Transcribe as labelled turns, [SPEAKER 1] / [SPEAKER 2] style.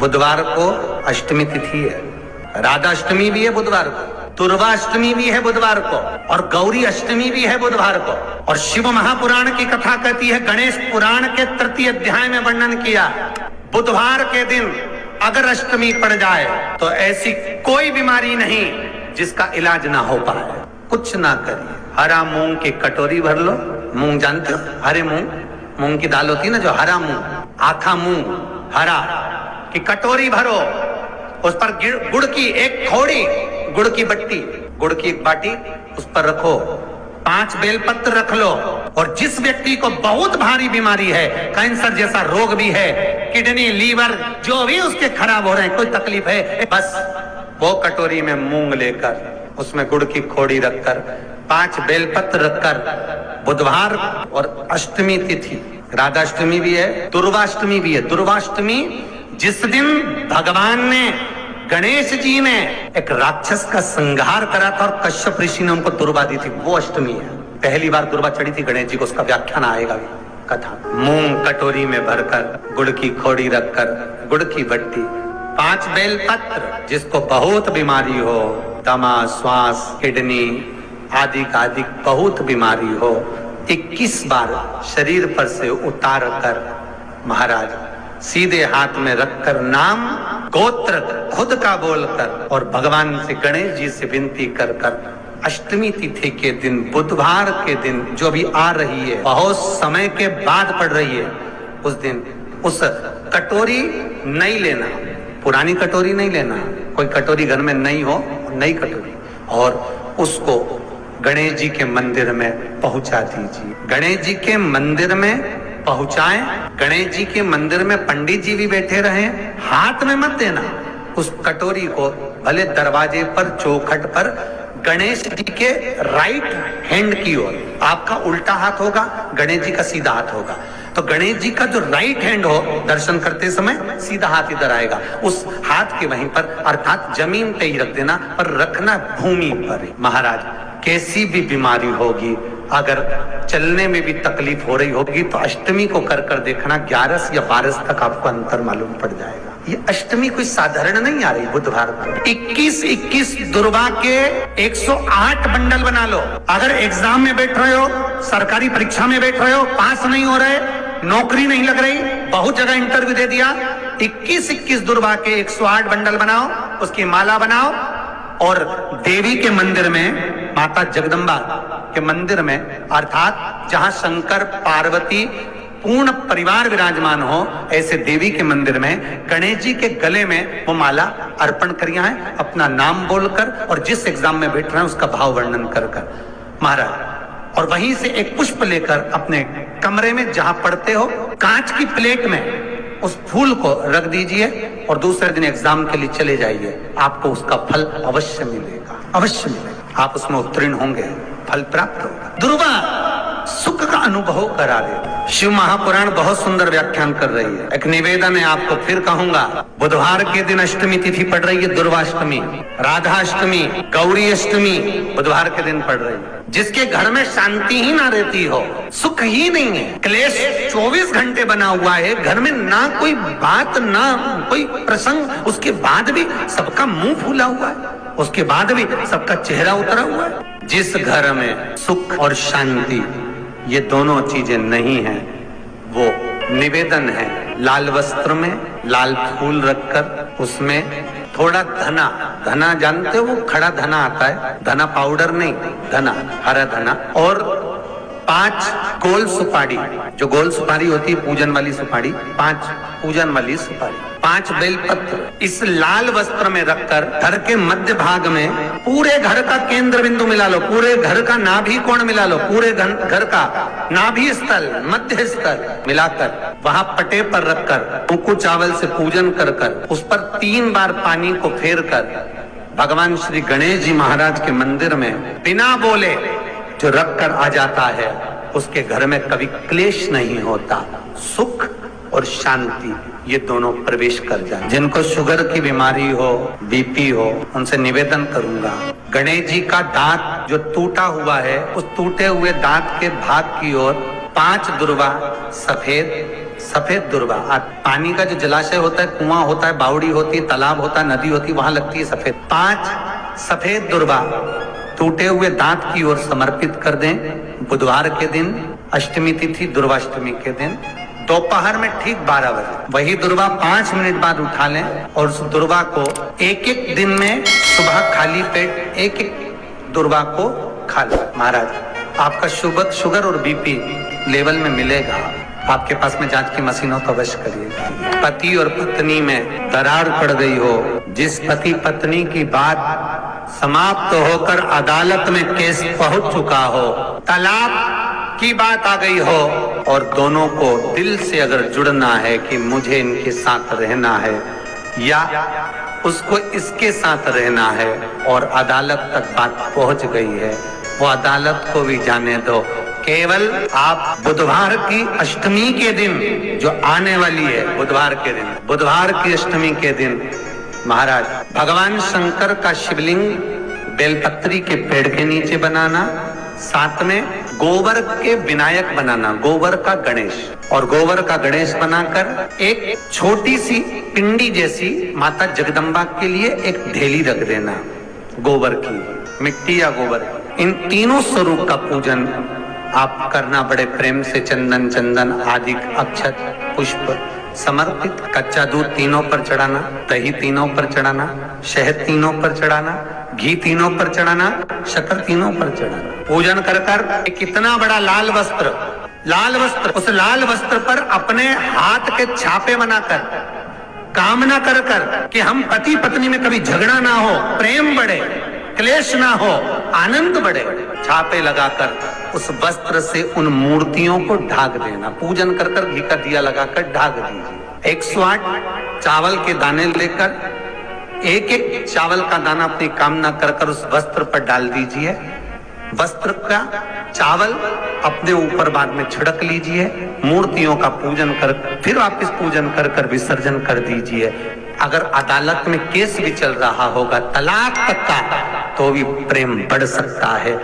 [SPEAKER 1] बुधवार को अष्टमी तिथि है, राधाष्टमी भी है बुधवार को, दुर्वाष्टमी भी है बुधवार को, और गौरी अष्टमी भी है बुधवार को। और शिव महापुराण की कथा कहती है, गणेश पुराण के तृतीय अध्याय में वर्णन किया, बुधवार के दिन अगर अष्टमी पड़ जाए तो ऐसी कोई बीमारी नहीं जिसका इलाज ना हो पाए। कुछ ना करिए, हरा मूंग की कटोरी भर लो, मूंग जानते हो, हरे मूंग, मूंग की दाल होती है ना जो हरा मूंग, आखा मूंग हरा की कटोरी भरो, उस पर गुड़ की एक थोड़ी, गुड़ की बट्टी, गुड़ की एक बाटी उस पर रखो, 5 बेलपत्र रख लो, और जिस व्यक्ति को बहुत भारी बीमारी है, कैंसर जैसा रोग भी है, किडनी लीवर जो भी उसके खराब हो रहे हैं, कोई तकलीफ है, बस वो कटोरी में मूंग लेकर उसमें गुड़ की खोड़ी रखकर 5 बेलपत्र रखकर, बुधवार और अष्टमी तिथि, राधाष्टमी भी है, दुर्वाष्टमी भी है। दुर्वाष्टमी जिस दिन भगवान ने, गणेश जी ने एक राक्षस का संहार करा था और कश्यप ऋषि ने उनको दुर्वा दी थी, वो अष्टमी है। पहली बार दुर्वा चढ़ी थी गणेश जी को, उसका व्याख्यान आएगा भी कथा। मूंग कटोरी में भरकर, गुड़ की खोड़ी रखकर, गुड़ की बट्टी, 5 बेलपत्र, जिसको बहुत बीमारी हो, दमा, श्वास, किडनी आदि का आदि बहुत बीमारी हो, 21 बार शरीर पर से उतार कर महाराज सीधे हाथ में रखकर नाम गोत्र खुद का बोलकर और भगवान से, गणेश जी से विनती कर कर, अष्टमी तिथि के दिन, बुधवार के दिन जो भी आ रही है, बहुत समय के बाद पड़ रही है, उस दिन उस कटोरी नहीं लेना, पुरानी कटोरी नहीं लेना, कोई कटोरी घर में नहीं हो, नई कटोरी, और उसको गणेश जी के मंदिर में पहुंचा दीजिए। गणेश जी के मंदिर में पहुंचाएं, गणेश जी के मंदिर में पंडित जी भी बैठे रहे, हाथ में मत देना उस कटोरी को, भले दरवाजे पर, चौखट पर, गणेश जी के राइट हैंड की ओर, आपका उल्टा हाथ होगा, गणेश जी का सीधा हाथ होगा, तो गणेश जी का जो राइट हैंड हो, दर्शन करते समय सीधा हाथ इधर आएगा, उस हाथ के वहीं पर, अर्थात जमीन पे ही रख देना, पर रखना भूमि पर। महाराज कैसी भी बीमारी होगी, अगर चलने में भी तकलीफ हो रही होगी, तो अष्टमी को कर कर देखना, 11 या 12 तक आपको अंतर मालूम पड़ जाएगा। ये अष्टमी कोई साधारण नहीं आ रही, बुधवार को 21 दुर्वा के 108 बंडल बना लो। अगर एग्जाम में बैठ रहे हो, सरकारी परीक्षा में बैठ रहे हो, पास नहीं हो रहे, नौकरी नहीं लग रही, बहुत जगह इंटरव्यू दे दिया, 21 दुर्वा के 108 बंडल बनाओ, उसकी माला बनाओ, और देवी के मंदिर में, माता जगदम्बा के मंदिर में, अर्थात जहां शंकर पार्वती पूर्ण परिवार विराजमान हो, ऐसे देवी के मंदिर में गणेश जी के गले में वो माला अर्पण करिया है, अपना नाम बोलकर, और जिस एग्जाम में बैठ रहे हैं उसका भाव वर्णन कर कर महाराज, और वहीं से एक पुष्प लेकर अपने कमरे में जहां पढ़ते हो, कांच की प्लेट में उस फूल को रख दीजिए, और दूसरे दिन एग्जाम के लिए चले जाइए, आपको उसका फल अवश्य मिलेगा, अवश्य मिलेगा, आप उसमें उत्तीर्ण होंगे, फल प्राप्त होगा। दुर्वा सुख का अनुभव करा देता। शिव महापुराण बहुत सुंदर व्याख्यान कर रही है। एक निवेदन है, आपको फिर कहूंगा, बुधवार के दिन अष्टमी तिथि पड़ रही है, दुर्वाष्टमी, राधाष्टमी, गौरी अष्टमी बुधवार के दिन पड़ रही है। जिसके घर में शांति ही ना रहती हो, सुख ही नहीं है, क्लेश 24 घंटे बना हुआ है, घर में ना कोई बात, ना कोई प्रसंग, उसके बाद भी सबका मुंह फूला हुआ है, उसके बाद भी सबका चेहरा उतरा हुआ है। जिस घर में सुख और शांति ये दोनों चीजें नहीं है, वो निवेदन है, लाल वस्त्र में लाल फूल रखकर, उसमें थोड़ा धना, धना जानते हो, वो खड़ा धना आता है, धना पाउडर नहीं, धना, हरा धना, और 5 गोल सुपारी, जो गोल सुपारी होती है पूजन वाली सुपारी, 5 पूजन वाली सुपारी, 5 बेलपत्र, इस लाल वस्त्र में रखकर घर के मध्य भाग में पूरे घर का केंद्र बिंदु मिला लो, पूरे घर का नाभि कोण मिला लो, पूरे घर का नाभि स्थल, मध्य स्थल मिलाकर वहां पटे पर रखकर कुंकू चावल से पूजन कर कर, उस पर 3 बार पानी को फेर कर भगवान श्री गणेश जी महाराज के मंदिर में बिना बोले जो रख कर आ जाता है, उसके घर में कभी क्लेश नहीं होता, सुख और शांति ये दोनों प्रवेश कर जाए। जिनको शुगर की बीमारी हो, बीपी हो, उनसे निवेदन करूंगा, गणेश जी का दांत जो टूटा हुआ है, उस टूटे हुए दांत के भाग की ओर 5 दुर्वा सफेद सफेद दुर्वा। पानी का जो जलाशय होता है, कुआं होता है, बावड़ी होती है, तालाब होता है, नदी होती है, वहां लगती है सफेद। 5 सफेद दुर्वा टूटे हुए दांत की ओर समर्पित कर दें। बुधवार के दिन, अष्टमी तिथि दुर्वाष्टमी के दिन, दोपहर में ठीक 12 बजे वही दुर्वा 5 मिनट बाद उठा लें और उस दुर्वा को एक दिन में सुबह खाली पेट एक दुर्वा को खा लें। महाराज आपका शुगर और बीपी लेवल में मिलेगा। आपके पास में जांच की मशीन हो तो अवश्य करिएगा। पति और पत्नी में दरार पड़ गई हो, जिस पति पत्नी की बात समाप्त होकर अदालत में केस पहुंच चुका हो, तलाक की बात आ गई हो और दोनों को दिल से अगर जुड़ना है कि मुझे इनके साथ रहना है या उसको इसके साथ रहना है और अदालत तक बात पहुंच गई है, वो अदालत को भी जाने दो। केवल आप बुधवार की अष्टमी के दिन जो आने वाली है, बुधवार के दिन, बुधवार की अष्टमी के दिन महाराज भगवान शंकर का शिवलिंग बेलपत्री के पेड़ के नीचे बनाना, साथ में गोबर के विनायक बनाना, गोबर का गणेश, और गोबर का गणेश बनाकर एक छोटी सी पिंडी जैसी माता जगदम्बा के लिए एक ढेली रख देना, गोबर की, मिट्टी या गोबर। इन तीनों स्वरूप का पूजन आप करना बड़े प्रेम से, चंदन चंदन आदि अक्षत पुष्प समर्पित, कच्चा दूध तीनों पर चढ़ाना, दही तीनों पर चढ़ाना, शहद तीनों पर चढ़ाना, घी तीनों पर चढ़ाना, शक्कर तीनों पर चढ़ाना। पूजन कर कर कितना बड़ा लाल वस्त्र, उस लाल वस्त्र पर अपने हाथ के छापे बनाकर कामना कर कर कि हम पति पत्नी में कभी झगड़ा ना हो, प्रेम बढ़े, क्लेश ना हो, आनंद बढ़े, छापे लगाकर उस वस्त्र से उन मूर्तियों को ढाक देना। पूजन कर कर घी का दिया लगाकर ढाक दीजिए। 108 चावल के दाने लेकर एक चावल का दाना अपनी कामना कर कर उस वस्त्र पर डाल दीजिए। वस्त्र का चावल अपने ऊपर बाद में छिड़क लीजिए। मूर्तियों का पूजन कर फिर वापिस पूजन कर कर विसर्जन कर दीजिए। अगर अदालत में केस भी चल रहा होगा तलाक तक का, तो भी प्रेम बढ़ सकता है।